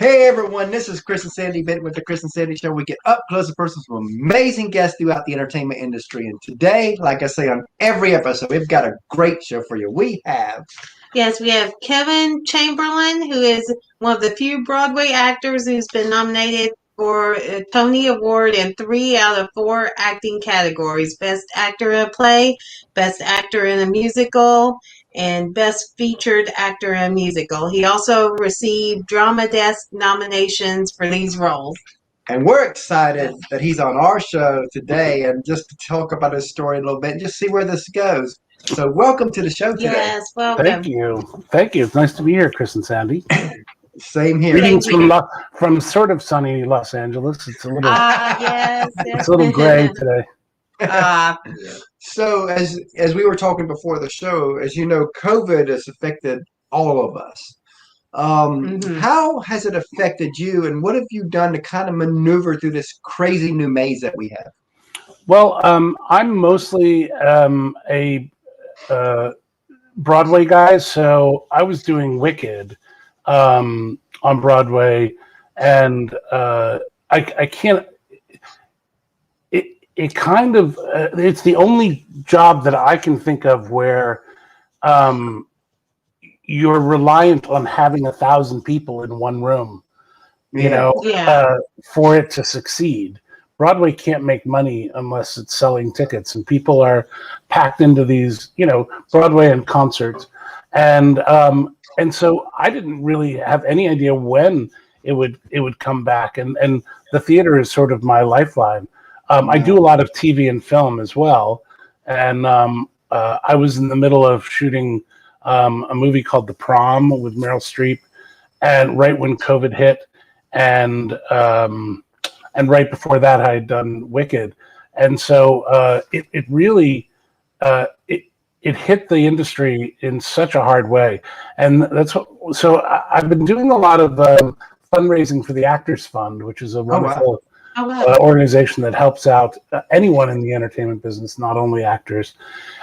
Hey everyone, this is Chris and Sandy Bent with the Chris and Sandy Show. We get up close and personal with amazing guests throughout the entertainment industry. And today, like I say on every episode, we've got a great show for you. We have Kevin Chamberlin, who is one of the few Broadway actors who's been nominated for a Tony Award in 3 out of 4 acting categories: Best Actor in a Play, Best Actor in a Musical, and Best Featured Actor in a Musical. He also received Drama Desk nominations for these roles. And we're excited that he's on our show today and just to talk about his story a little bit and just see where this goes. So welcome to the show today. Yes, welcome. Thank you. It's nice to be here, Chris and Sandy. Same here. Greetings from sort of sunny Los Angeles. It's a little, yes. it's a little gray today. So as we were talking before the show, as you know, COVID has affected all of us. How has it affected you, and what have you done to kind of maneuver through this crazy new maze that we have? Well, I'm mostly a Broadway guy, so I was doing Wicked on Broadway, and I can't. It kind of it's the only job that I can think of where you're reliant on having 1,000 people in one room, for it to succeed. Broadway can't make money unless it's selling tickets, and people are packed into these, Broadway and concerts, and so I didn't really have any idea when it would come back, and the theater is sort of my lifeline. I do a lot of TV and film as well, and I was in the middle of shooting a movie called The Prom with Meryl Streep, and right when COVID hit, and right before that I had done Wicked, and so it really it hit the industry in such a hard way, and so I've been doing a lot of fundraising for the Actors Fund, which is a wonderful organization that helps out anyone in the entertainment business, not only actors.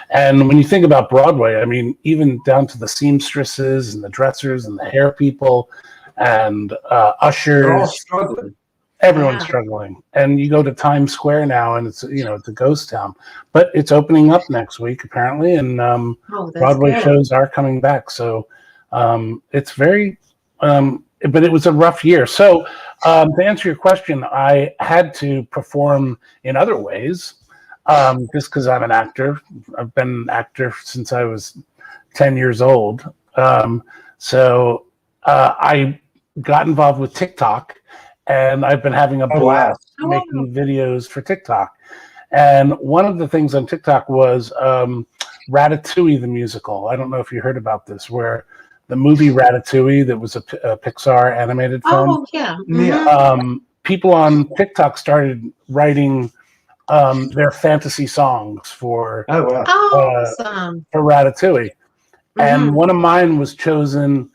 And when you think about Broadway, I mean, even down to the seamstresses and the dressers and the hair people and ushers, they're all struggling. Everyone's struggling. And you go to Times Square now, and it's it's a ghost town. But it's opening up next week apparently, and Broadway shows are coming back. So it's very. But it was a rough year. So to answer your question, I had to perform in other ways, just because I'm an actor. I've been an actor since I was 10 years old. So I got involved with TikTok, and I've been having a blast making videos for TikTok. And one of the things on TikTok was Ratatouille the musical. I don't know if you heard about this, where the movie Ratatouille, that was a Pixar animated film. Oh, yeah. Mm-hmm. People on TikTok started writing their fantasy songs for awesome. For Ratatouille. And one of mine was chosen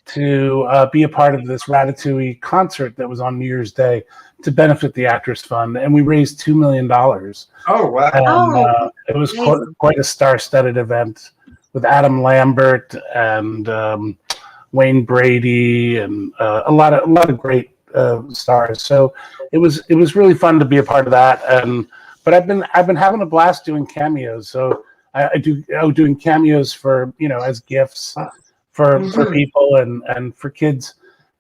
to be a part of this Ratatouille concert that was on New Year's Day to benefit the Actors Fund. And we raised $2 million. Oh, wow. And it was quite a star-studded event, with Adam Lambert and Wayne Brady and a lot of great stars. So it was really fun to be a part of that. But I've been having a blast doing cameos. So I do doing cameos for as gifts for people and for kids.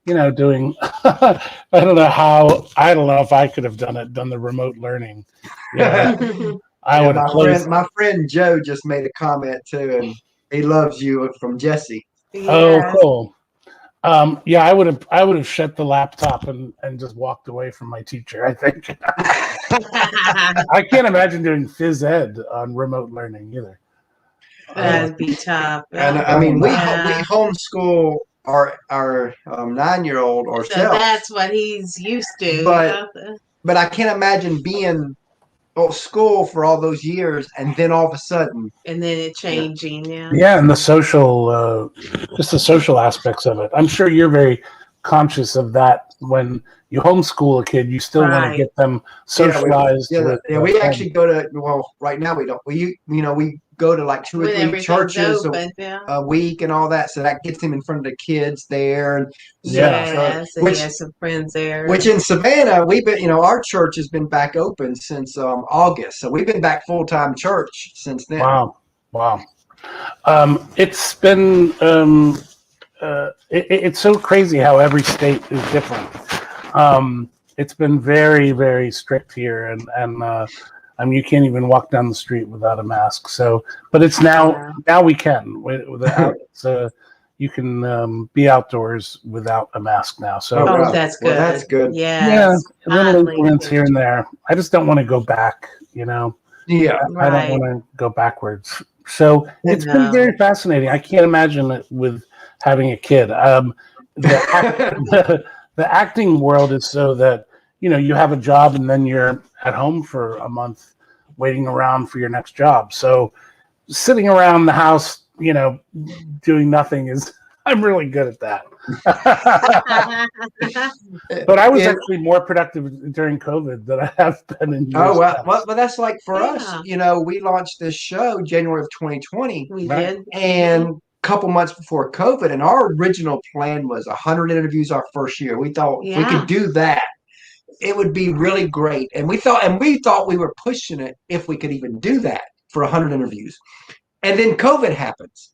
Doing I don't know if I could have done the remote learning. My friend Joe just made a comment too, and he loves you from Jessie. Yes. Oh, cool. I would have shut the laptop and just walked away from my teacher, I think. I can't imagine doing phys ed on remote learning either. That'd be tough. And I mean, we homeschool our 9-year-old ourselves. So that's what he's used to. But I can't imagine being school for all those years and then all of a sudden and then it changing. And the social just the social aspects of it. I'm sure you're very conscious of that. When you homeschool a kid, you still want to get them socialized. We actually go to, well, right now we don't. We go to like 2 or 3 churches a week and all that, so that gets him in front of the kids there. And he has some friends there. Which in Savannah, we've been, our church has been back open since August, so we've been back full-time church since then. Wow. It's been it's so crazy how every state is different. It's been very, very strict here, and I mean, you can't even walk down the street without a mask. So, but it's now we can. You can be outdoors without a mask now. So, that's good. Well, that's good. Yeah, little increments here and there. I just don't want to go back. Yeah, I don't want to go backwards. So it's been very fascinating. I can't imagine it with having a kid. The acting world is so that you have a job and then you're at home for a month waiting around for your next job. So sitting around the house, doing nothing I'm really good at that. But I was actually more productive during COVID than I have been in years. Oh, well, that's like for us, we launched this show January of 2020. We did. And couple months before COVID, and our original plan was 100 interviews our first year. We thought if we could do that, it would be really great. And we thought we were pushing it if we could even do that for 100 interviews. And then COVID happens.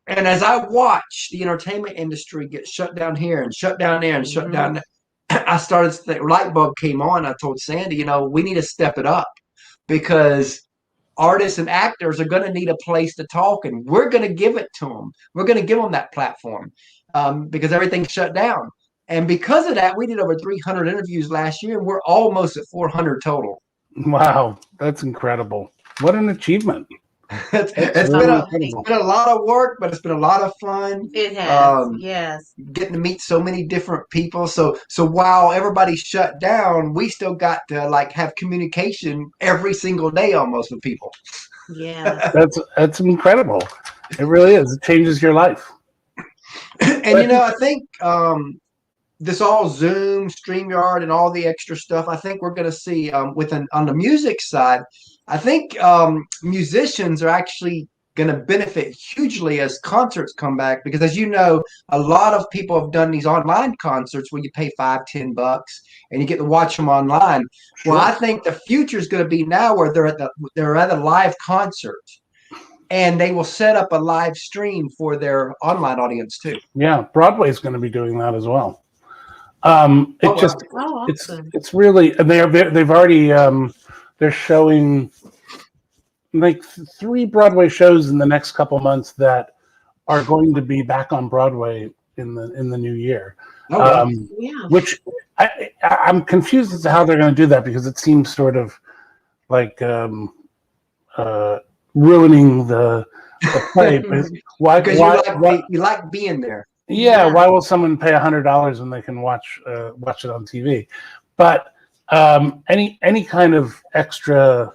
And as I watched the entertainment industry get shut down here and shut down there and shut down there, I started to think, light bulb came on. I told Sandy, we need to step it up, because artists and actors are going to need a place to talk, and we're going to give it to them. We're going to give them that platform because everything's shut down. And because of that, we did over 300 interviews last year, and we're almost at 400 total. Wow, that's incredible. What an achievement. It's been a lot of work, but it's been a lot of fun. It has, yes. Getting to meet so many different people. So while everybody's shut down, we still got to have communication every single day almost with people. Yeah. That's incredible. It really is. It changes your life. And I think this all Zoom, StreamYard, and all the extra stuff, I think we're going to see on the music side, I think musicians are actually going to benefit hugely as concerts come back, because as you know, a lot of people have done these online concerts where you pay $5-10 and you get to watch them online. Sure. Well, I think the future is going to be now where they're at a live concert, and they will set up a live stream for their online audience too. Yeah, Broadway is going to be doing that as well. Awesome. It's really, and they've already they're showing like 3 Broadway shows in the next couple months that are going to be back on Broadway in the new year. Which I'm confused as to how they're going to do that, because it seems sort of like ruining the play. Why? Because you like being there. Yeah, why will someone pay $100 when they can watch it on TV? But any kind of extra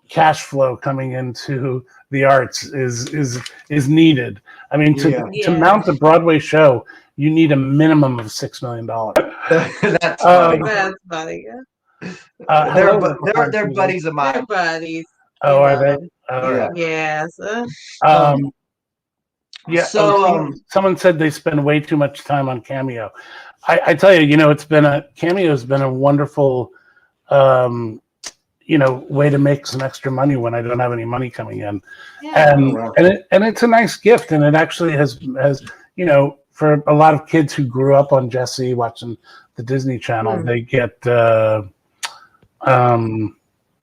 cash flow coming into the arts is needed. I mean, to mount a Broadway show, you need a minimum of $6 million. That's funny. That's funny. Yeah. They're buddies of mine. They're buddies. Oh, are they? Yes. Yeah. So someone said they spend way too much time on Cameo. I tell you, Cameo's been a wonderful, way to make some extra money when I don't have any money coming in, and it's a nice gift, and it actually has for a lot of kids who grew up on Jessie watching the Disney Channel, they get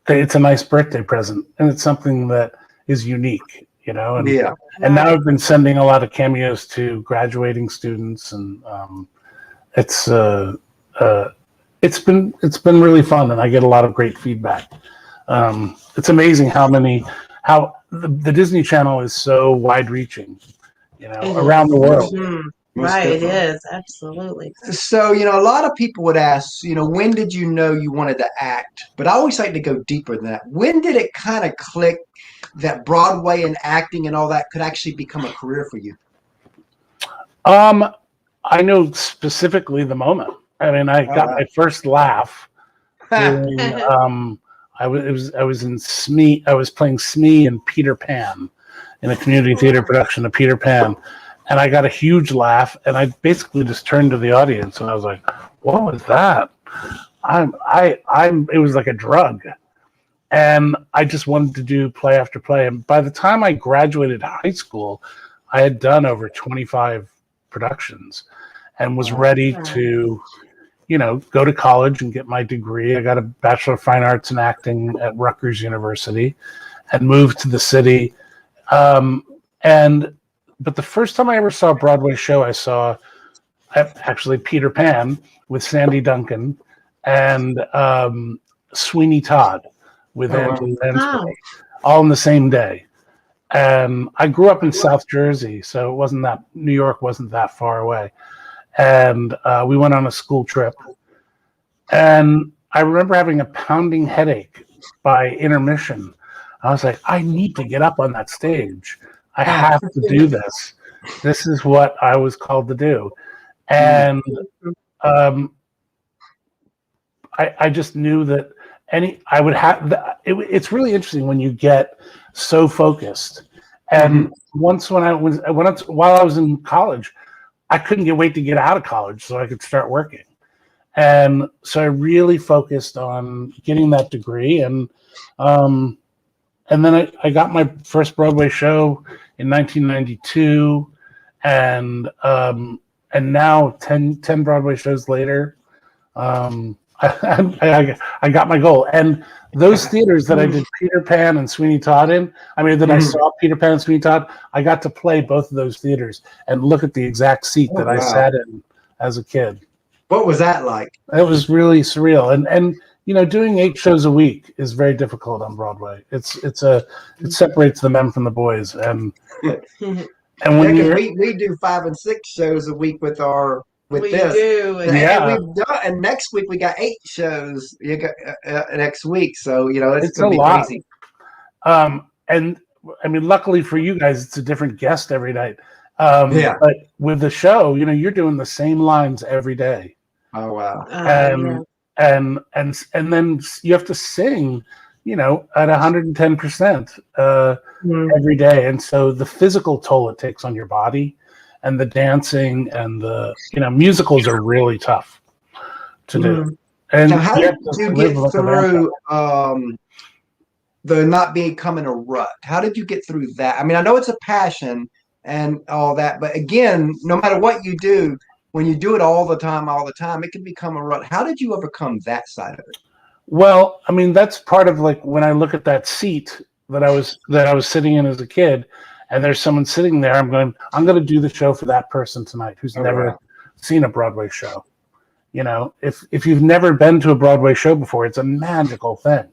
it's a nice birthday present, and it's something that is unique. And now I've been sending a lot of cameos to graduating students, and it's been really fun, and I get a lot of great feedback. It's amazing how the Disney Channel is so wide reaching, around the world. Mm-hmm. Right, it is, absolutely. So, a lot of people would ask, when did you know you wanted to act? But I always like to go deeper than that. When did it kind of click that Broadway and acting and all that could actually become a career for you? I know specifically the moment. I mean, I got my first laugh during, I was in Smee. I was playing Smee and Peter Pan in a community theater production of Peter Pan, and I got a huge laugh. And I basically just turned to the audience and I was like, "What was that?" It was like a drug, and I just wanted to do play after play. And by the time I graduated high school, I had done over 25 productions, and was ready to, go to college and get my degree. I got a Bachelor of Fine Arts in Acting at Rutgers University and moved to the city. But the first time I ever saw a Broadway show, I saw actually Peter Pan with Sandy Duncan and Sweeney Todd with Angela Lansbury, all in the same day. And I grew up in South Jersey, so New York wasn't that far away. And we went on a school trip. And I remember having a pounding headache by intermission. I was like, I need to get up on that stage. I have to do this. This is what I was called to do. And I just knew that I would have. It's really interesting when you get so focused. And once while I was in college, I couldn't wait to get out of college so I could start working. And so I really focused on getting that degree. And then I got my first Broadway show in 1992, and now 10 Broadway shows later, I got my goal. And those theaters that I did Peter Pan and Sweeney Todd in, I saw Peter Pan and Sweeney Todd, I got to play both of those theaters and look at the exact seat that I sat in as a kid. What was that like? It was really surreal. And doing 8 shows a week is very difficult on Broadway. It separates the men from the boys. And when we do 5 and 6 shows a week with this. Do. And we've done, and next week we got 8 shows next week. So, it's going to be lot. crazy. And luckily for you guys, it's a different guest every night. But with the show, you're doing the same lines every day. Oh, wow. And then you have to sing, at 110% every day. And so the physical toll it takes on your body, and the dancing and the musicals are really tough to do. And now, how did you get through the not becoming a rut? How did you get through that? I know it's a passion and all that, but again, no matter what you do, when you do it all the time, it can become a rut. How did you overcome that side of it? Well, that's part of, like, when I look at that seat that I was sitting in as a kid, and there's someone sitting there, I'm going to do the show for that person tonight who's never seen a Broadway show. If you've never been to a Broadway show before, it's a magical thing.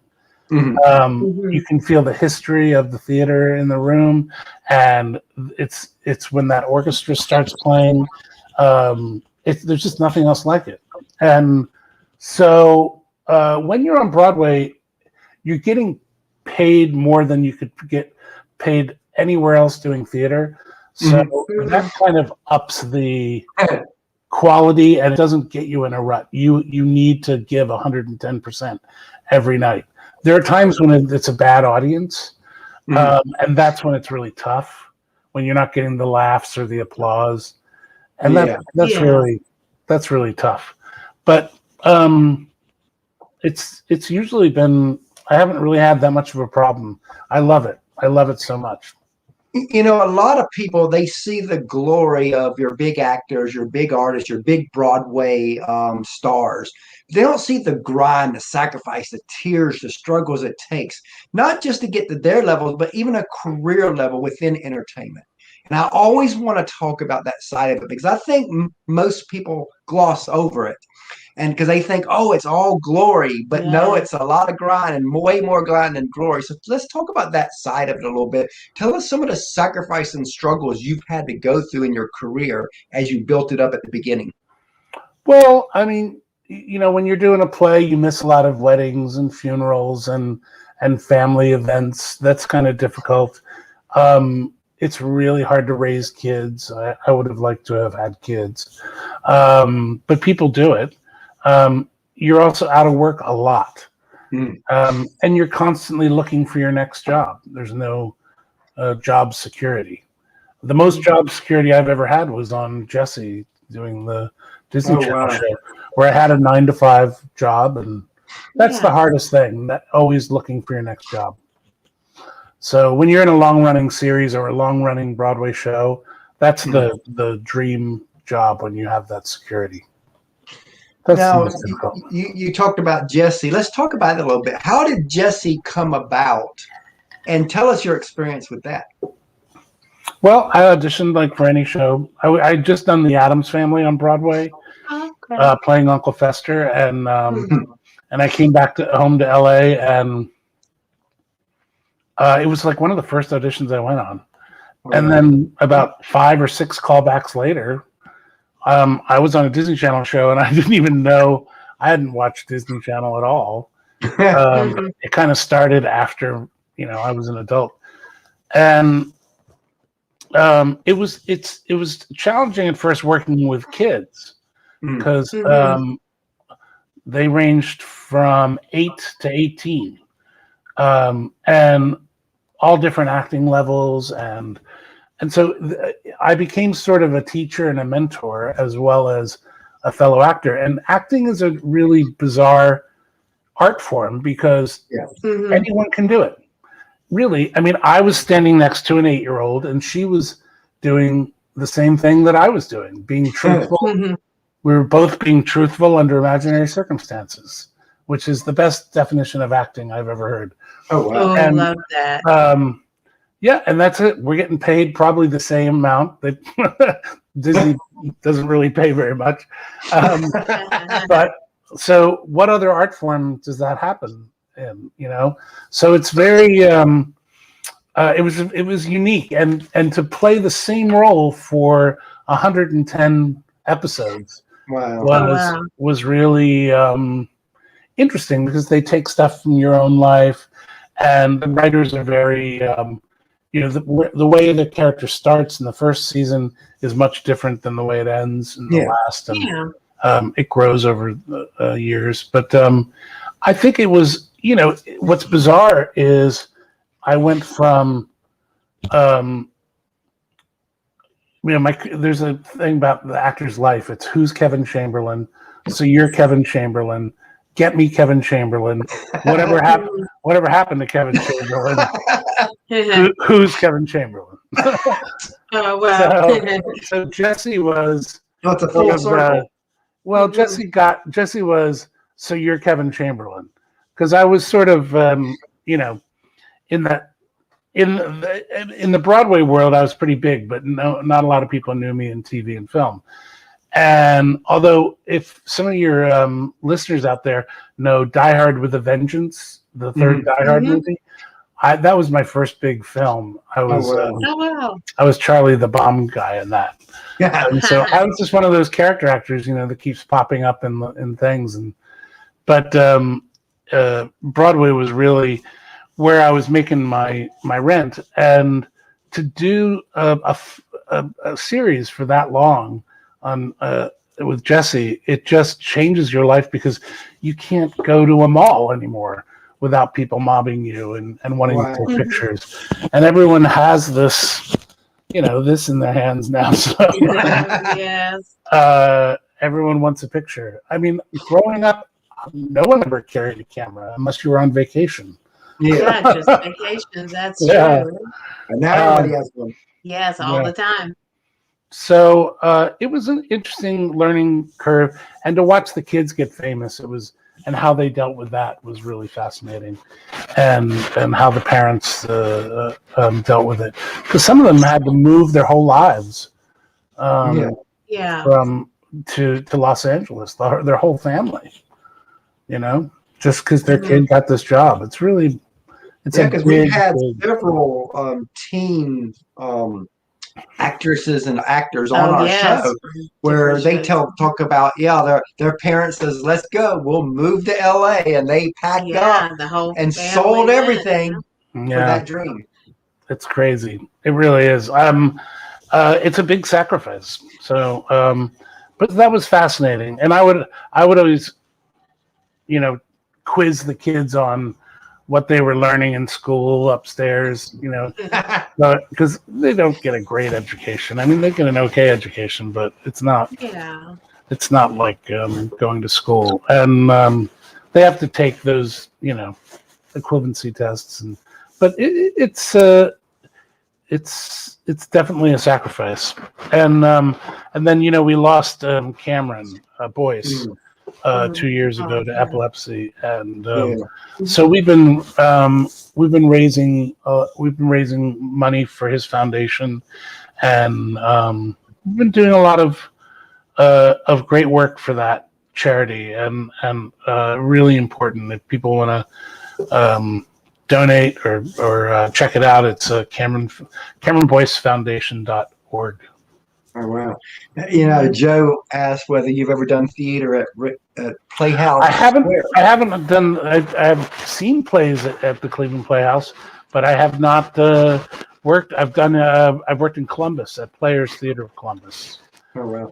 You can feel the history of the theater in the room, and it's when that orchestra starts playing. There's just nothing else like it. And so when you're on Broadway, you're getting paid more than you could get paid anywhere else doing theater. So that kind of ups the quality, and it doesn't get you in a rut. You need to give 110% every night. There are times when it's a bad audience, and that's when it's really tough, when you're not getting the laughs or the applause. And that's really tough. But it's usually been, I haven't really had that much of a problem. I love it. I love it so much. A lot of people, they see the glory of your big actors, your big artists, your big Broadway stars. They don't see the grind, the sacrifice, the tears, the struggles it takes, not just to get to their levels, but even a career level within entertainment. And I always want to talk about that side of it, because I think most people gloss over it. And because they think, it's all glory, but no, it's a lot of grind, and way more grind than glory. So let's talk about that side of it a little bit. Tell us some of the sacrifice and struggles you've had to go through in your career as you built it up at the beginning. Well, when you're doing a play, you miss a lot of weddings and funerals and family events. That's kind of difficult. it's really hard to raise kids. I would have liked to have had kids, but people do it. You're also out of work a lot, and you're constantly looking for your next job. There's no job security. The most job security I've ever had was on Jessie doing the Disney Channel show, where I had a 9-to-5 job, and that's the hardest thing. That always looking for your next job. So when you're in a long-running series or a long-running Broadway show, that's the dream job when you have that security. That's now, you talked about Jessie. Let's talk about it a little bit. How did Jessie come about? And tell us your experience with that. Well, I auditioned like for any show. I just done the Addams Family on Broadway, playing Uncle Fester, and I came back home to LA, and it was like one of the first auditions I went on. And then about 5 or 6 callbacks later, I was on a Disney Channel show, and I didn't even know. I hadn't watched Disney Channel at all. It kind of started after I was an adult, and it was challenging at first working with kids because they ranged from 8 to 18, and all different acting levels, and so I became sort of a teacher and a mentor as well as a fellow actor. And acting is a really bizarre art form because anyone can do it. Really, I mean, I was standing next to an 8-year-old, and she was doing the same thing that I was doing, being truthful. We were both being truthful under imaginary circumstances, which is the best definition of acting I've ever heard. Oh, wow. I love that. Yeah, and that's it. We're getting paid probably the same amount. That Disney doesn't really pay very much. But so what other art form does that happen in, So it's very it was unique, and to play the same role for 110 episodes was really interesting, because they take stuff from your own life, and the writers are very the way the character starts in the first season is much different than the way it ends in the last, and it grows over the years. But I think it was, what's bizarre is I went from there's a thing about the actor's life. It's who's Kevin Chamberlin. So you're Kevin Chamberlin. Get me Kevin Chamberlin. Whatever happened to Kevin Chamberlin? Who's Kevin Chamberlin? Oh, wow. So Jessie was. That's a full circle. Jessie was. So you're Kevin Chamberlin, because I was sort of in the Broadway world, I was pretty big, but not a lot of people knew me in TV and film. And although if some of your listeners out there know Die Hard with a Vengeance, the third Die Hard movie, that was my first big film. I was Charlie the Bomb guy in that. Yeah. And so I was just one of those character actors, that keeps popping up in things. But Broadway was really where I was making my rent, and to do a series for that long on with Jessie, it just changes your life, because you can't go to a mall anymore without people mobbing you and wanting to take pictures, and everyone has this this in their hands now. So yes, everyone wants a picture. I mean, growing up, no one ever carried a camera unless you were on vacation. Yeah, just vacations. That's true. And now everybody has one. Yes, all the time. So it was an interesting learning curve, and to watch the kids get famous, and how they dealt with that was really fascinating, and how the parents dealt with it, because some of them had to move their whole lives, from to Los Angeles, their whole family, just because their kid got this job. It's really because we've had several teen actresses and actors on our show where they talk about their parents says, let's go, we'll move to LA, and they packed up the whole and sold everything for that dream. It's crazy. It really is. It's a big sacrifice. So, but that was fascinating, and I would always, quiz the kids on what they were learning in school upstairs, because they don't get a great education. I mean, they get an okay education, but it's not like going to school, and they have to take those, equivalency tests, but it's definitely a sacrifice, and then we lost Cameron Boyce 2 years ago to epilepsy, and so we've been raising money for his foundation, and we've been doing a lot of great work for that charity, and really important. If people want to donate or check it out, it's CameronBoyceFoundation.org. Oh wow! Joe asked whether you've ever done theater at Playhouse. I haven't done. I've seen plays at the Cleveland Playhouse, but I have not worked. I've worked in Columbus at Players Theater of Columbus. Oh wow!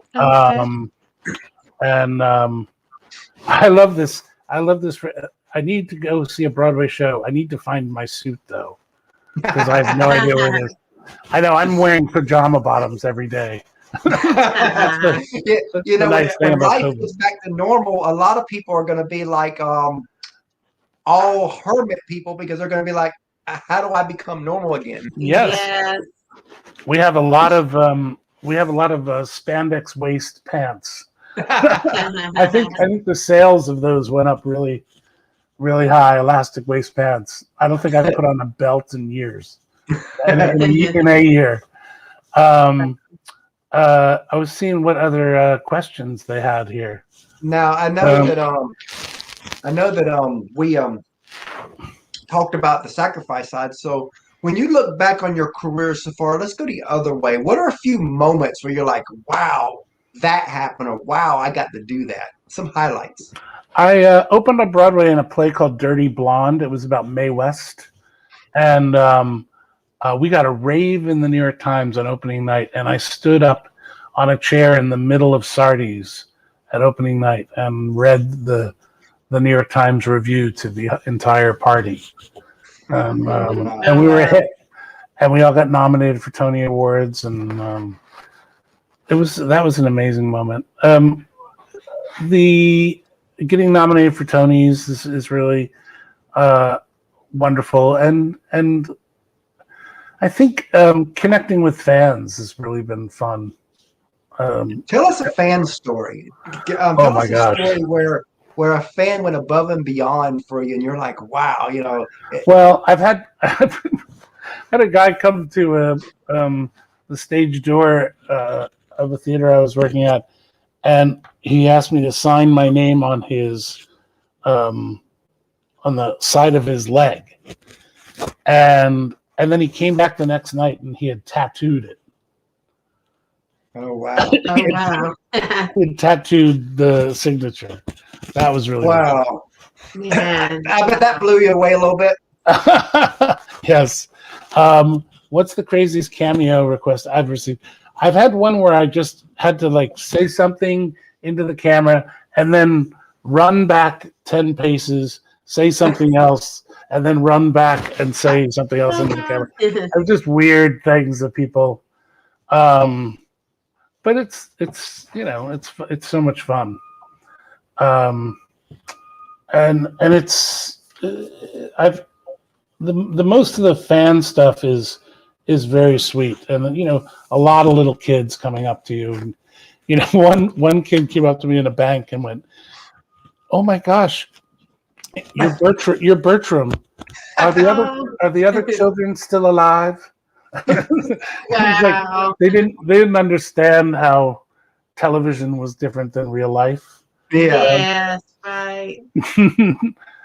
And I love this. I need to go see a Broadway show. I need to find my suit though, because I have no idea where it is. I know I'm wearing pajama bottoms every day. When life goes back to normal, a lot of people are going to be like all hermit people, because they're going to be like, how do I become normal again? Yes. We have a lot of spandex waist pants. I think the sales of those went up really, really high. Elastic waist pants. I don't think I've put on a belt in years. In a year. I was seeing what other questions they had here. Now I know that we talked about the sacrifice side. So when you look back on your career so far, let's go the other way. What are a few moments where you're like, wow, that happened, or wow, I got to do that? Some highlights. I opened up Broadway in a play called Dirty Blonde. It was about Mae West, and we got a rave in the New York Times on opening night, and I stood up on a chair in the middle of Sardi's at opening night and read the New York Times review to the entire party. And we were a hit, and we all got nominated for Tony Awards, and that was an amazing moment. The getting nominated for Tonys is really wonderful, and I think connecting with fans has really been fun. Tell us a fan story. Oh my gosh! A story where a fan went above and beyond for you, and you're like, wow, Well, I've had a guy come to the stage door of a theater I was working at, and he asked me to sign my name on his on the side of his leg, and then he came back the next night and he had tattooed it. Oh wow! He tattooed the signature. That was really wow. Yeah. I bet that blew you away a little bit. Yes. What's the craziest cameo request I've received? I've had one where I just had to say something into the camera and then run back 10 paces, say something else, and then run back and say something else into the camera. It's just weird things that people. But it's so much fun. And it's the most of the fan stuff is very sweet, and a lot of little kids coming up to you, and one kid came up to me in a bank and went, "Oh my gosh, you're Bertram. Are the other children still alive?" Wow. They didn't understand how television was different than real life. Yeah. Yes, right.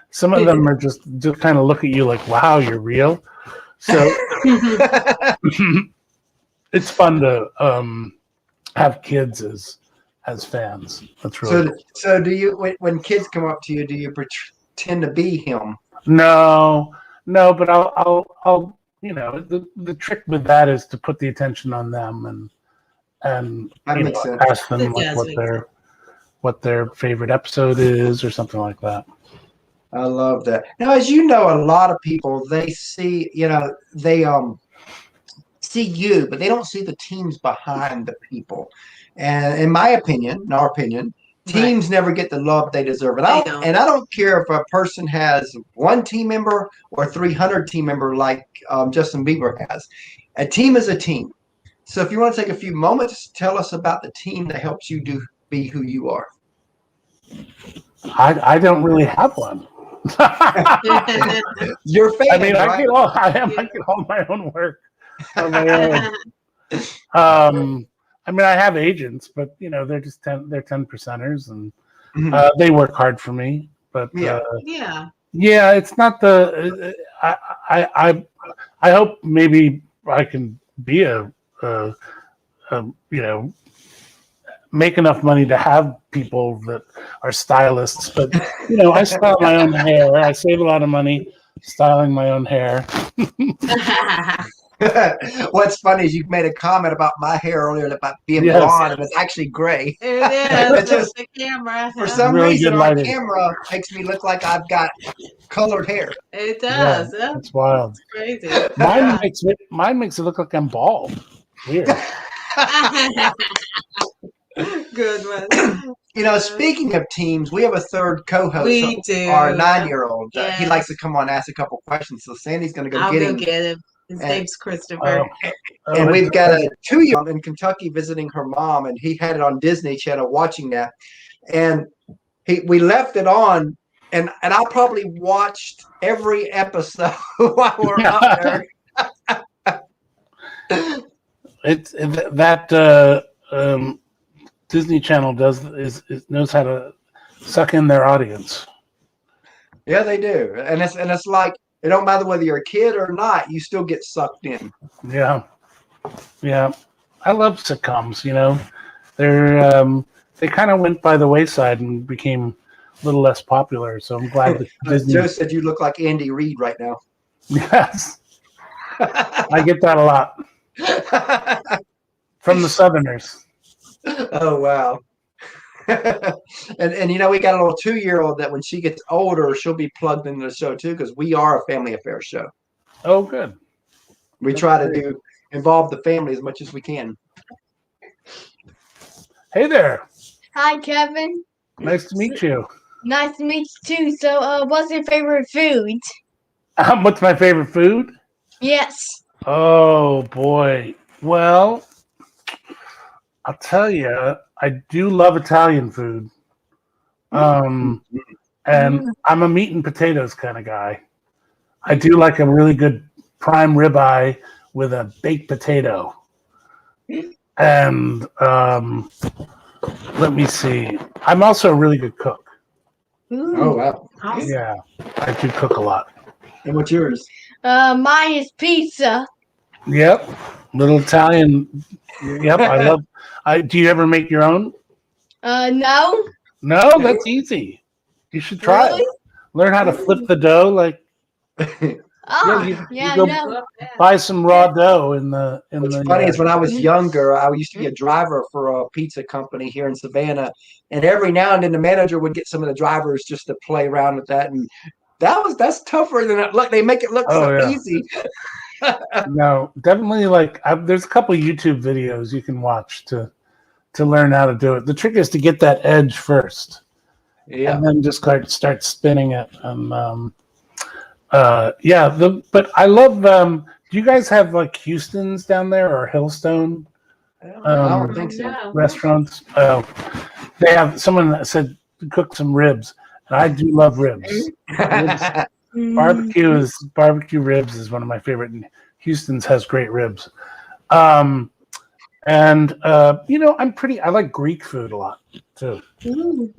Some of them are just kind of look at you like, wow, you're real. So it's fun to have kids as fans. That's really cool. So do you, when kids come up to you, do you pretend to be him? No, but I'll the trick with that is to put the attention on them and That makes sense. ask them like what their favorite episode is or something like that. I love that. Now, as you know, a lot of people, they see, they see you, but they don't see the teams behind the people. And in my opinion, in our opinion, teams never get the love they deserve. And I don't care if a person has one team member or 300 team member like Justin Bieber has. A team is a team. So if you want to take a few moments, tell us about the team that helps you be who you are. I don't really have one. Your fan, I mean, right? I get all my own work on my own. I mean, I have agents, but they're just they're 10%ers, and they work hard for me. But it's not the. I hope maybe I can be make enough money to have people that are stylists. But I style my own hair. I save a lot of money styling my own hair. What's funny is you made a comment about my hair earlier about being blonde, and it's actually gray. It is. Just the camera. For some reason, our camera makes me look like I've got colored hair. It does. Yeah, it's wild. It's crazy. Mine makes it look like I'm bald. Weird. Good one. Speaking of teams, we have a third co-host. We do. Our 9-year-old. He likes to come on and ask a couple questions. So Sandy's going to go get him. I'll go get him. His name's Christopher. And we've got a 2-year-old in Kentucky visiting her mom, and he had it on Disney Channel watching that. And we left it on, and I probably watched every episode while we're out there. Disney Channel knows how to suck in their audience. Yeah, they do, and it's like it don't matter whether you're a kid or not, you still get sucked in. Yeah. I love sitcoms. They kind of went by the wayside and became a little less popular. So I'm glad that Disney. Joe said you look like Andy Reid right now. Yes, I get that a lot from the Southerners. Oh wow. and we got a little 2-year-old that when she gets older, she'll be plugged into the show too, because we are a family affairs show. Oh, good. We try to involve the family as much as we can. Hey there. Hi, Kevin. Nice to meet you. Nice to meet you too. So, what's your favorite food? What's my favorite food? Yes. Oh boy. Well, I'll tell you, I do love Italian food. And I'm a meat and potatoes kind of guy. I do like a really good prime ribeye with a baked potato. And let me see. I'm also a really good cook. Oh, wow. Awesome. Yeah, I do cook a lot. And what's yours? Mine is pizza. Yep, little Italian. Yep, I love. Do you ever make your own? No. No, that's easy. You should try it. Learn how to flip the dough. Like, you go buy some raw dough in the. What's funny is when I was younger, I used to be a driver for a pizza company here in Savannah, and every now and then the manager would get some of the drivers just to play around with that, and that's tougher than it look. They make it look easy. No, definitely. There's a couple YouTube videos you can watch to learn how to do it. The trick is to get that edge first, and then just start spinning it. And but I love. Do you guys have like Houston's down there or Hillstone? I don't think so. Restaurants. They have someone that said to cook some ribs, and I do love ribs. Barbecue ribs is one of my favorite, and Houston's has great ribs. I like Greek food a lot too.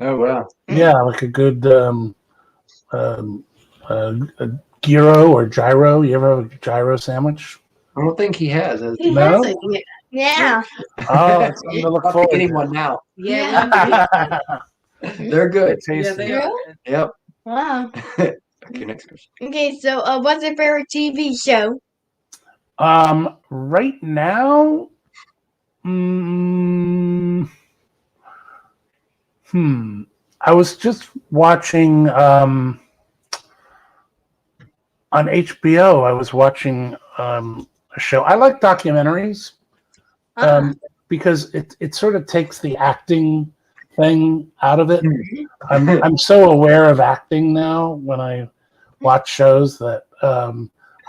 Oh wow. Yeah, like a good gyro or gyro. You ever have a gyro sandwich? I don't think he has. No? Yeah. Oh, it's something to look forward to. Getting one now. Yeah. They're good. Tasty. Yeah, they are. Yep. Wow. Okay, next question. Okay, so what's your favorite TV show? Right now, I was just watching on HBO. I was watching a show. I like documentaries because it sort of takes the acting thing out of it. I'm so aware of acting now when I watch shows that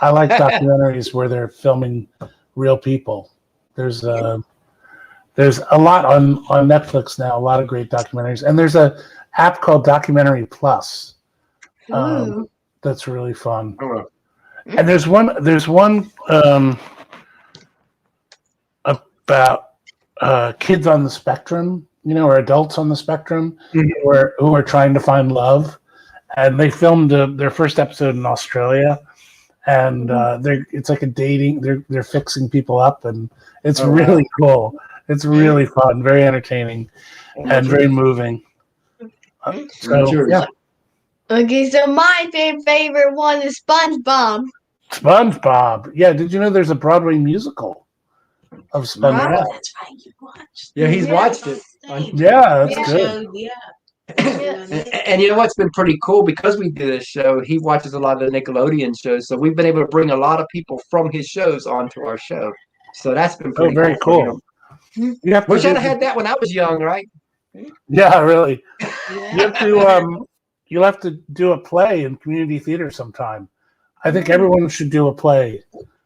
I like documentaries where they're filming real people. There's a lot on Netflix now, a lot of great documentaries, and there's a app called Documentary Plus that's really fun. And there's one about kids on the spectrum, or adults on the spectrum who are trying to find love, and they filmed their first episode in Australia, and it's like a dating. They're fixing people up, and it's really cool. It's really fun, very entertaining, and very moving. Yeah. Okay, so my favorite one is SpongeBob. SpongeBob. Yeah, did you know there's a Broadway musical of SpongeBob? Oh, that's right. You watched. Yeah, he's watched it. Yeah, that's good. And you know what's been pretty cool, because we do this show, he watches a lot of the Nickelodeon shows, so we've been able to bring a lot of people from his shows onto our show. So that's been pretty very cool. Wish I'd have had that when I was young, right? Yeah, really. You'll have to do a play in community theater sometime. I think everyone should do a play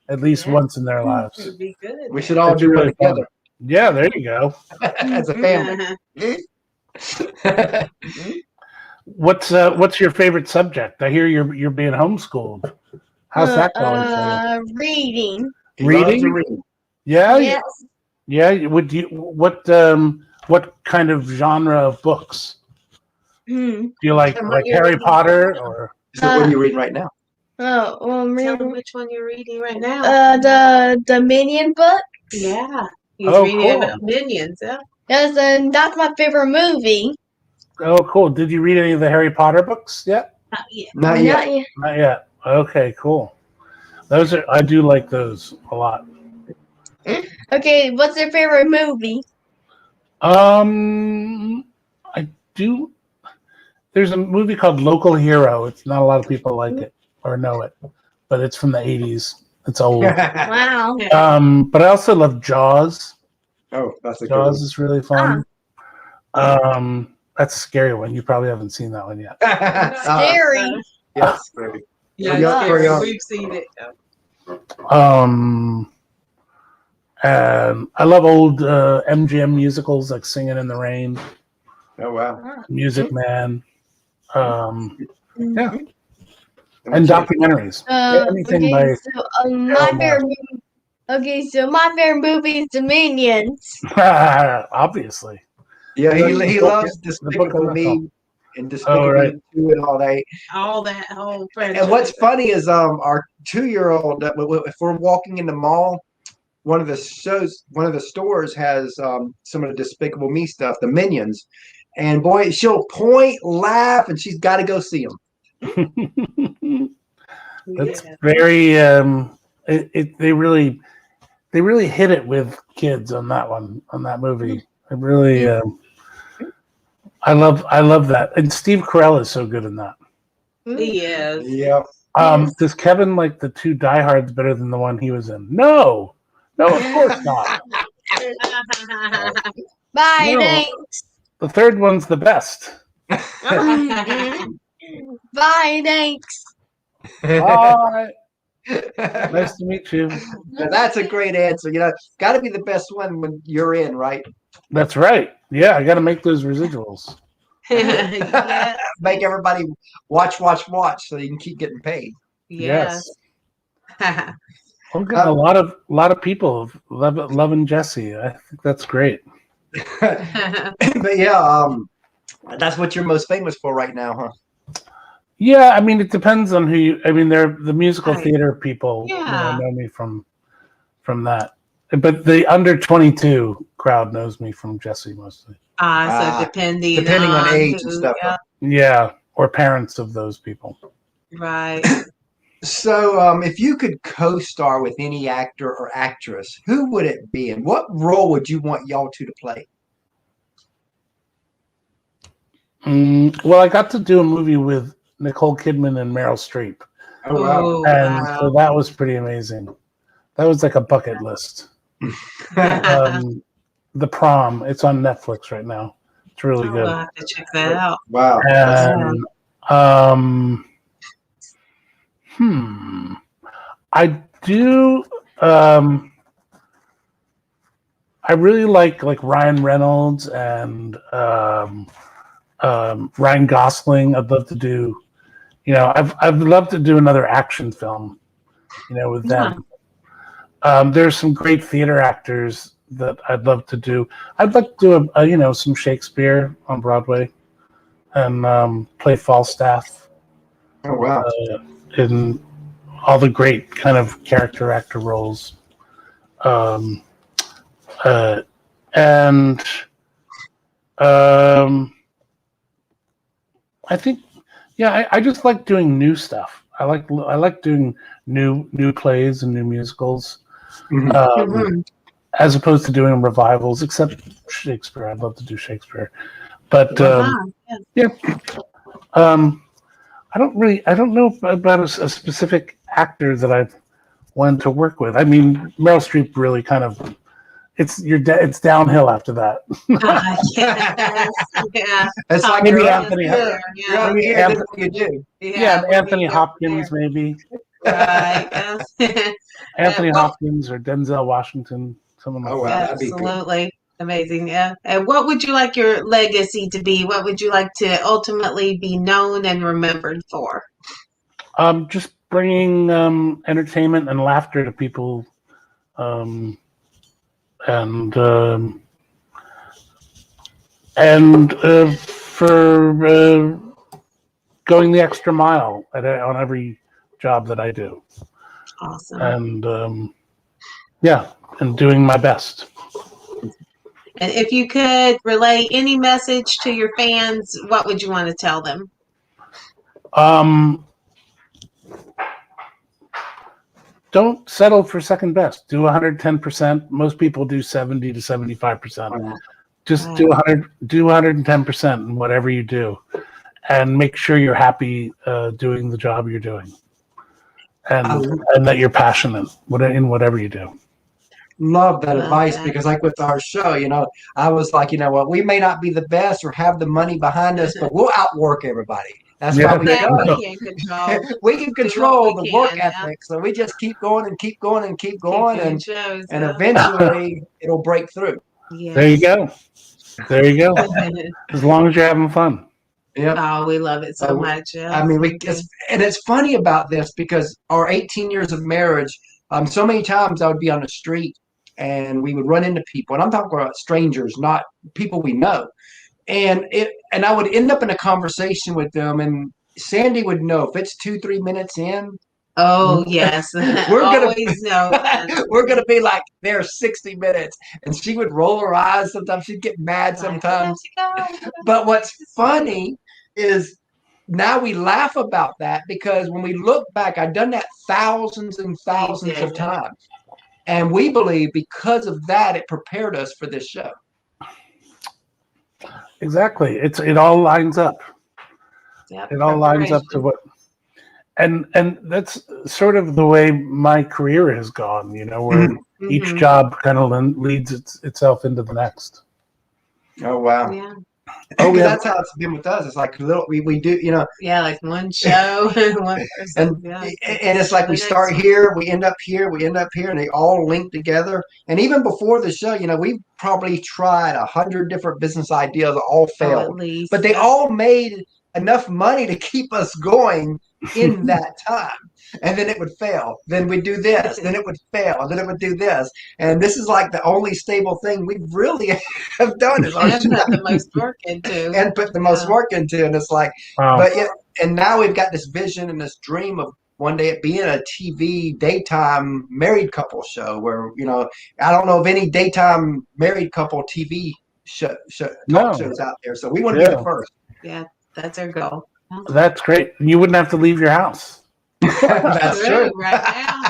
at least once in their lives. Would be good. We should all do it together. Yeah, there you go. As a family. What's your favorite subject? I hear you're being homeschooled. How's that going for you? Reading. Reading? Yeah. Yes. Yeah. What kind of genre of books? Do you like Harry Potter or? So what are you reading right now? Oh, well, I'm Tell them reading which one you're reading right now. the Minion book. Yeah. He's reading cool. about Minions. Yeah. Yes, and that's my favorite movie. Oh, cool. Did you read any of the Harry Potter books yet? Not yet. Not yet. Not yet. Okay, cool. I do like those a lot. Okay, what's your favorite movie? I do. There's a movie called Local Hero. It's not a lot of people like it or know it, but it's from the 80s. It's old. Wow. But I also love Jaws. Oh, that's a Jaws is really fun. That's a scary one. You probably haven't seen that one yet. Scary. Yes, scary. Yeah, we've seen it. And I love old MGM musicals like Singing in the Rain, Oh, wow. Music Man, yeah, and documentaries. Anything by My favorite movie. Okay, so my favorite movie is The Minions. obviously. Yeah, he loves Despicable Me and Despicable Me 2 and all that. All that whole franchise. And what's funny is our 2-year-old, if we're walking in the mall, one of the stores has some of the Despicable Me stuff, the Minions. And boy, she'll point, laugh, and she's got to go see them. That's very they really hit it with kids on that movie. It really I love that. And Steve Carell is so good in that. He is. Yeah. Does Kevin like the 2 diehards better than the one he was in? No, of course not. Bye, No. thanks. The 3rd one's the best. Bye, thanks. Bye. Nice to meet you. Now, that's a great answer. Got to be the best one when you're in, right? That's right. Yeah, I got to make those residuals. Yeah. Make everybody watch so you can keep getting paid. Yes. I'm getting a lot of people loving Jessie. I think that's great. But yeah, that's what you're most famous for right now, huh? Yeah, I mean, it depends on who you. I mean, they're the musical Right. theater people. Yeah. Know me from that, but the under 22 crowd knows me from Jessie mostly. So depending on age and who, stuff. Yeah, Yeah, or parents of those people. right. So, if you could co-star with any actor or actress, who would it be, and what role would you want y'all two to play? Well, I got to do a movie with Nicole Kidman and Meryl Streep, Oh wow! and so that was pretty amazing. That was like a bucket list. The Prom. It's on Netflix right now. It's really good. I'll have to check that out. Wow. And I do. I really like Ryan Reynolds and Ryan Gosling. I'd love to do. I'd love to do another action film. With them. There's some great theater actors that I'd love to do. I'd like to do some Shakespeare on Broadway and play Falstaff. Oh wow! In all the great kind of character actor roles. And I think, I just like doing new stuff. I like doing new plays and new musicals, as opposed to doing revivals. Except Shakespeare, I'd love to do Shakespeare, but I don't know about a specific actor that I've wanted to work with. I mean, Meryl Streep really kind of. It's downhill after that. Yes, yeah. It's like Maybe you're Anthony. You're up here, that's what you do. Anthony Hopkins, maybe. Right. Anthony Hopkins or Denzel Washington. Someone like Oh wow, that. that'd be cool. Absolutely amazing. Yeah. And what would you like your legacy to be? What would you like to ultimately be known and remembered for? Just bringing entertainment and laughter to people. And for going the extra mile on every job that I do. Awesome. And and doing my best. And if you could relay any message to your fans, what would you want to tell them? Don't settle for second best. Do 110%. Most people do 70 to 75%. Just do 110% in whatever you do, and make sure you're happy doing the job you're doing, and that you're passionate in whatever you do. Love that advice, because like with our show, I was like, you know what, we may not be the best or have the money behind us, but we'll outwork everybody. That's why we go. We can control the work ethic, so we just keep going and keep going and keep going, and eventually it'll break through. Yes. There you go. As long as you're having fun. Yeah. Oh, we love it so much. Yeah. I mean, it's funny about this because our 18 years of marriage, so many times I would be on the street and we would run into people, and I'm talking about strangers, not people we know. And I would end up in a conversation with them, and Sandy would know if it's 2-3 minutes in. Oh yes, we're gonna be like there 60 minutes, and she would roll her eyes. Sometimes she'd get mad. Sometimes, but what's funny is now we laugh about that, because when we look back, I've done that thousands and thousands of times, and we believe because of that, it prepared us for this show. Exactly. It all lines up. Yep. It all lines up to what, and that's sort of the way my career has gone. Where each job kind of leads itself into the next. Oh wow. Yeah. Oh, that's how it's been with us. It's like we do, like one show, one person. And it's like we start here, we end up here, and they all link together. And even before the show, we probably tried 100 different business ideas, all failed, but they all made enough money to keep us going in that time. And then it would fail. Then we'd do this. Then it would fail. And then it would do this. And this is like the only stable thing we really have done. Is put the most work into. And put the most work into. And it's like, and now we've got this vision and this dream of one day it being a TV daytime married couple show where, I don't know of any daytime married couple TV talk shows out there. So we want to be the first. Yeah, that's our goal. That's great. You wouldn't have to leave your house. That's true. Right now.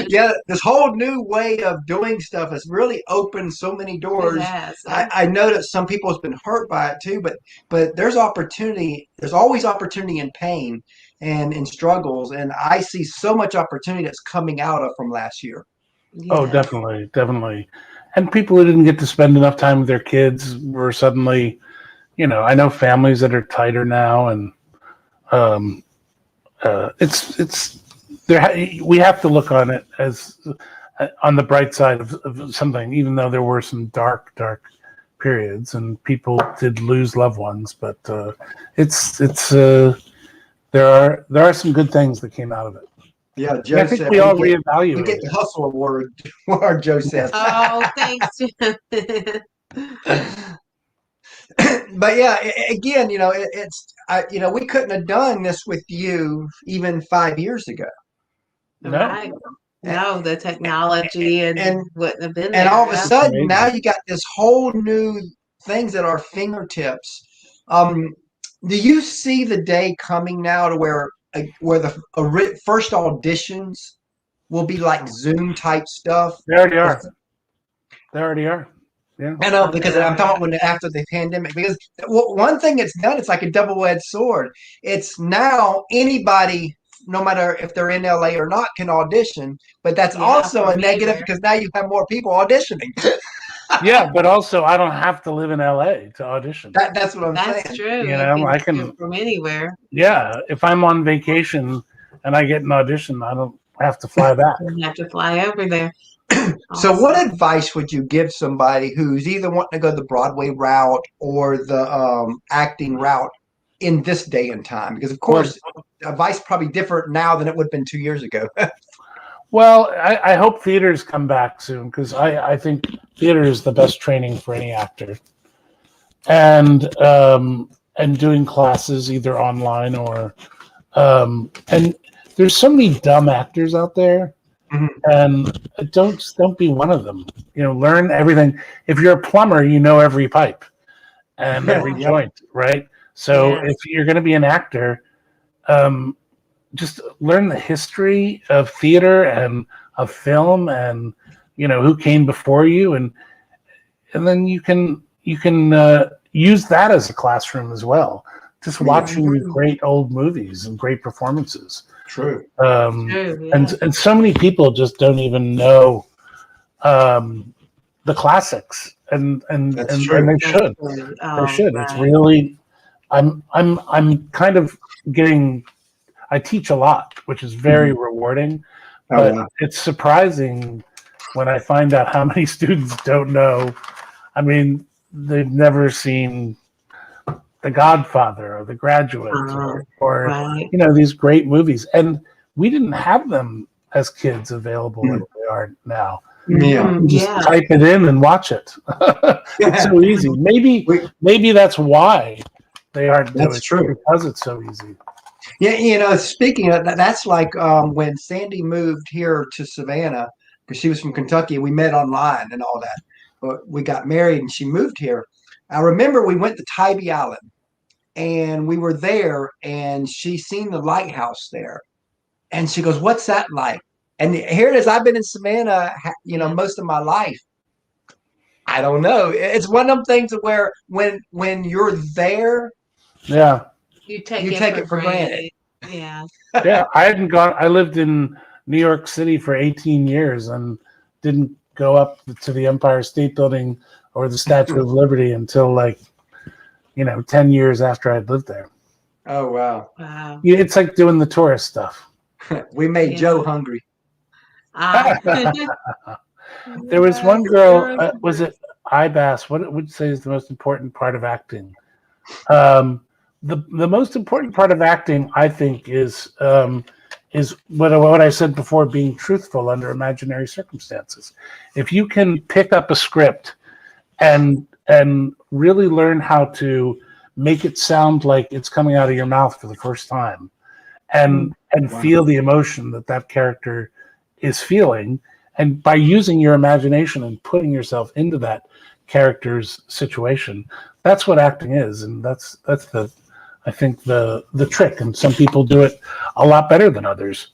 Yeah, this whole new way of doing stuff has really opened so many doors. It has. I know that some people have been hurt by it too, but there's opportunity. There's always opportunity in pain and in struggles, and I see so much opportunity that's coming out of from last year. Oh, definitely, definitely. And people who didn't get to spend enough time with their kids were suddenly, I know families that are tighter now, and it's there. We have to look on it as on the bright side of something, even though there were some dark periods and people did lose loved ones. But there are some good things that came out of it. Yeah, Joe I think said we all reevaluate. We get the hustle award. What Joe said. Oh, thanks, Jim. But yeah, again, we couldn't have done this with you even 5 years ago. No. Right. No, the technology and wouldn't have been there. And all of a sudden, amazing. now you got this whole new things at our fingertips. Do you see the day coming now to where the first auditions will be like Zoom type stuff? They already are. Yeah. I know, because I'm talking about after the pandemic. Because one thing it's done, it's like a double-edged sword. It's now anybody, no matter if they're in LA or not, can audition. But that's also a negative because now you have more people auditioning. Yeah, but also I don't have to live in LA to audition. That's what I'm saying. That's true. I can from anywhere. Yeah, if I'm on vacation and I get an audition, I don't have to fly back. You have to fly over there. So what advice would you give somebody who's either wanting to go the Broadway route or the acting route in this day and time? Because, of course, advice probably different now than it would have been 2 years ago. Well, I hope theaters come back soon because I think theater is the best training for any actor. And doing classes either online or and there's so many dumb actors out there. And don't be one of them. Learn everything. If you're a plumber, you know every pipe and every joint, right? So if you're going to be an actor, just learn the history of theater and of film, and who came before you, and then you can use that as a classroom as well. Just watching great old movies and great performances. True. And so many people just don't even know the classics, and they should. They should. It's really. I'm kind of getting. I teach a lot, which is very rewarding, but it's surprising when I find out how many students don't know. I mean, they've never seen The Godfather or The Graduate or these great movies. And we didn't have them as kids available like they are now. Yeah. Just type it in and watch it. It's so easy. Maybe that's why they aren't doing it, because it's so easy. Yeah, speaking of that, that's like when Sandy moved here to Savannah, because she was from Kentucky. We met online and all that. But we got married and she moved here. I remember we went to Tybee Island and we were there and she seen the lighthouse there. And she goes, "What's that like?" And here it is. I've been in Savannah, most of my life. I don't know. It's one of them things where when you're there, you take it for granted. Yeah. Yeah, I lived in New York City for 18 years and didn't go up to the Empire State Building or the Statue of Liberty until 10 years after I'd lived there. Oh, wow. Yeah, it's like doing the tourist stuff. We made Joe hungry. There was one girl, was it IBAS? What would you say is the most important part of acting? The most important part of acting, I think, is what I said before, being truthful under imaginary circumstances. If you can pick up a script and really learn how to make it sound like it's coming out of your mouth for the first time, and feel the emotion that character is feeling, and by using your imagination and putting yourself into that character's situation, that's what acting is, and that's the I think, the trick, and some people do it a lot better than others.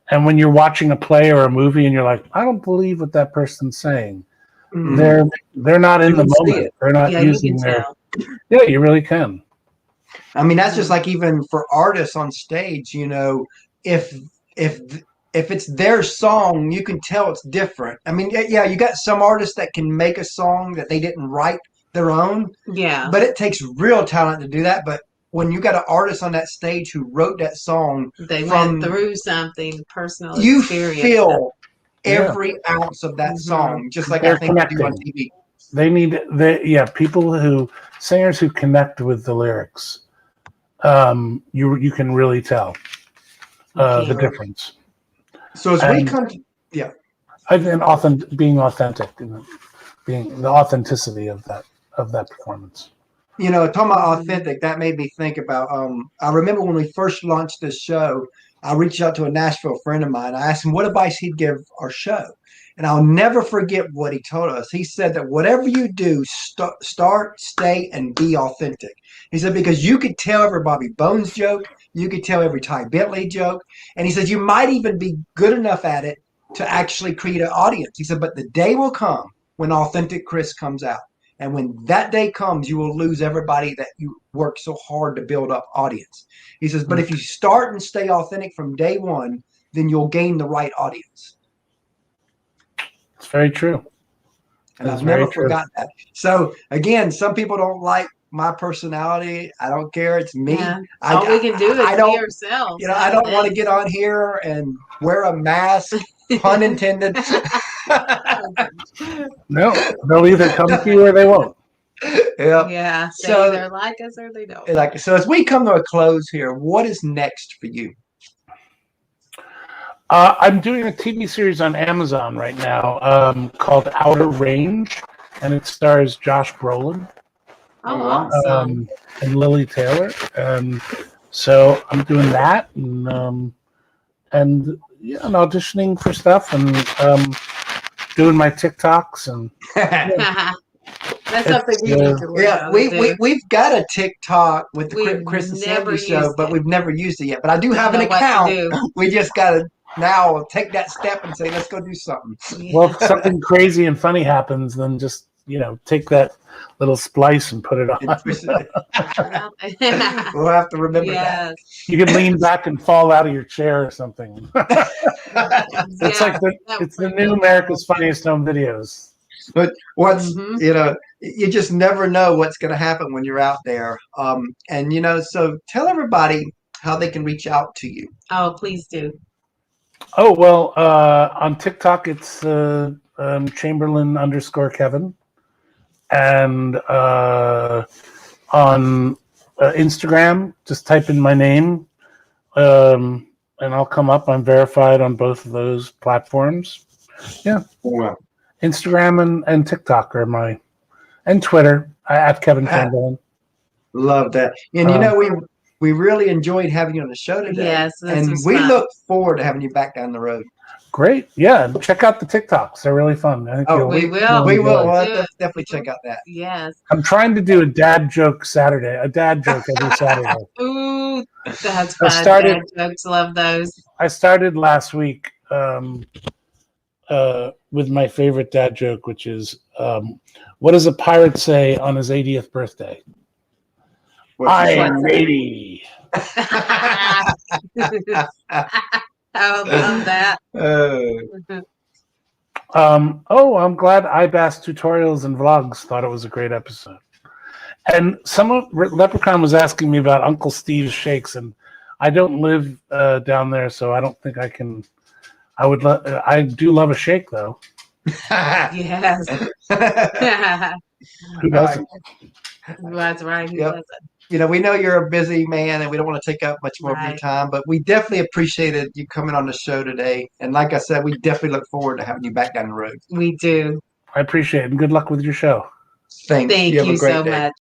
And when you're watching a play or a movie and you're like, I don't believe what that person's saying, they're not in the moment. They're not using their. Yeah, you really can. I mean, that's just like even for artists on stage, you know, if it's their song, you can tell it's different. I mean, yeah, you got some artists that can make a song that they didn't write their own. Yeah. But it takes real talent to do that. But when you got an artist on that stage who wrote that song, they went through something personal. You experience feel every ounce of that song, just like I think they do on TV. They need singers who connect with the lyrics. You can really tell the difference. So as we come to, and being authentic, being the authenticity of that performance. You know, talking about authentic, that made me think about. I remember when we first launched this show, I reached out to a Nashville friend of mine. I asked him what advice he'd give our show, and I'll never forget what he told us. He said that whatever you do, start, stay, and be authentic. He said because you could tell every Bobby Bones joke, you could tell every Ty Bentley joke, and he said you might even be good enough at it to actually create an audience. He said, but the day will come when Authentic Chris comes out. And when that day comes, you will lose everybody that you worked so hard to build up audience. He says, but if you start and stay authentic from day one, then you'll gain the right audience. It's very true. And I've never forgotten that. So again, some people don't like my personality. I don't care. It's me. Yeah. All we can do is be ourselves. You know, I don't want to get on here and wear a mask, pun intended. No, they'll either come to you or they won't. Yeah. They either like us or they don't. So as we come to a close here, what is next for you? I'm doing a TV series on Amazon right now called Outer Range, and it stars Josh Brolin. Oh, awesome. And Lily Taylor. So I'm doing that and auditioning for stuff and doing my TikToks and that's something we need to work on. We've got a TikTok with the Chris and Sandy show, but we've never used it yet. But I do have an account. We just got to now take that step and say, let's go do something. Well, if something crazy and funny happens, then just take that little splice and put it on. We'll have to remember that. You can lean back and fall out of your chair or something. It's like the new America's Funniest Home Videos. But you just never know what's going to happen when you're out there. So tell everybody how they can reach out to you. Oh, please do. Oh, well, on TikTok, it's Chamberlin_Kevin. And on Instagram, just type in my name, and I'll come up. I'm verified on both of those platforms. Yeah. Wow. Instagram and TikTok are and Twitter at Kevin Chamberlin. Love that. And we really enjoyed having you on the show today. Yes, and we look forward to having you back down the road. Great. Yeah. Check out the TikToks. They're really fun. I think we will. We will. We'll definitely check out that. Yes. I'm trying to do a dad joke Saturday, every Saturday. Ooh, that's fun. Dad jokes, love those. I started last week with my favorite dad joke, which is, what does a pirate say on his 80th birthday? I am 80. I love that. I'm glad iBass Tutorials and Vlogs thought it was a great episode. And Leprechaun was asking me about Uncle Steve's shakes, and I don't live down there, so I don't think I can. I do love a shake, though. Yes. Who doesn't? That's right. Who doesn't? We know you're a busy man and we don't want to take up much more of your time, but we definitely appreciated you coming on the show today. And like I said, we definitely look forward to having you back down the road. We do. I appreciate it. And good luck with your show. Thanks. Thank you so much.